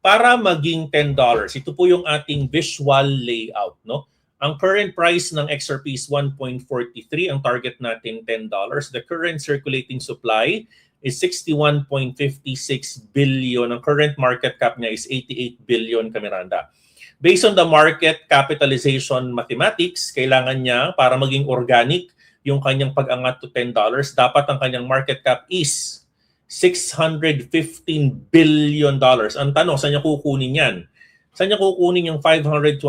para maging $10. Ito po yung ating visual layout, no? Ang current price ng XRP is 1.43. Ang target natin, $10. The current circulating supply is 61.56 billion. Ang current market cap niya is 88 billion, Kamiranda. Based on the market capitalization mathematics, kailangan niya, para maging organic, yung kanyang pag-angat to $10, dapat ang kanyang market cap is $615 billion. Ang tanong, saan niya kukunin yan? Saan niya kukunin yung $527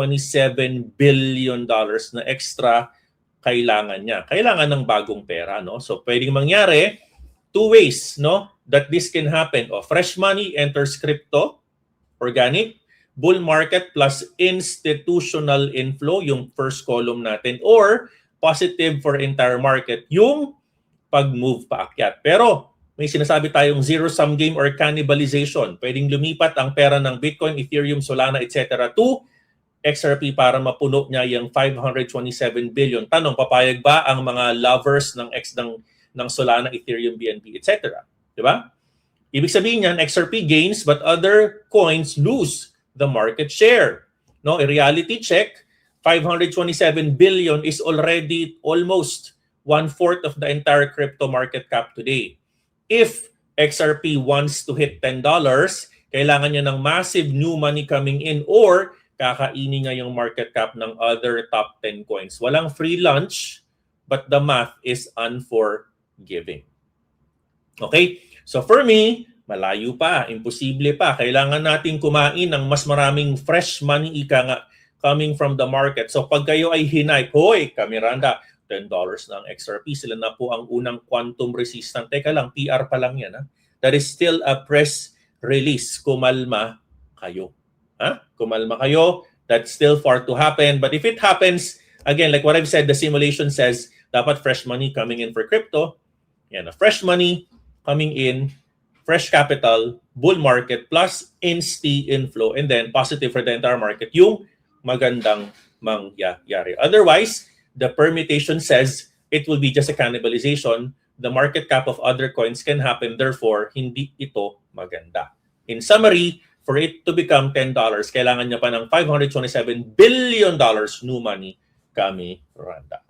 billion na extra kailangan niya? Kailangan ng bagong pera, no? So pwedeng mangyari two ways, no, that this can happen. O fresh money enters crypto, organic, bull market plus institutional inflow, yung first column natin, or positive for entire market, yung pag-move paakyat. Pero may sinasabi tayong zero-sum game or cannibalization. Pwedeng lumipat ang pera ng Bitcoin, Ethereum, Solana, etc. to XRP para mapuno niya yung 527 billion. Tanong, papayag ba ang mga lovers ng Solana, Ethereum, BNB, etc.? Diba? Ibig sabihin niyan, XRP gains but other coins lose the market share. No, a reality check, 527 billion is already almost 1/4 of the entire crypto market cap today. If XRP wants to hit $10, kailangan niya ng massive new money coming in or kakainin niya yung market cap ng other top 10 coins. Walang free lunch, but the math is unforgiving. Okay? So for me, malayo pa, imposible pa. Kailangan natin kumain ng mas maraming fresh money, ika nga, coming from the market. So pag kayo ay hinay, hoy, Kamiranda, $10 ng XRP, sila na po ang unang quantum resistant. Teka lang, PR pa lang yan. Ha? That is still a press release. Kumalma kayo. Ha? Kumalma kayo. That's still far to happen. But if it happens, again, like what I've said, the simulation says, dapat fresh money coming in for crypto. Yan, fresh money coming in, fresh capital, bull market, plus insti inflow, and then positive for the entire market, yung magandang mangyayari. Otherwise, the permutation says it will be just a cannibalization. The market cap of other coins can happen. Therefore, hindi ito maganda. In summary, for it to become $10, kailangan niya pa ng $527 billion new money, Kamiranda.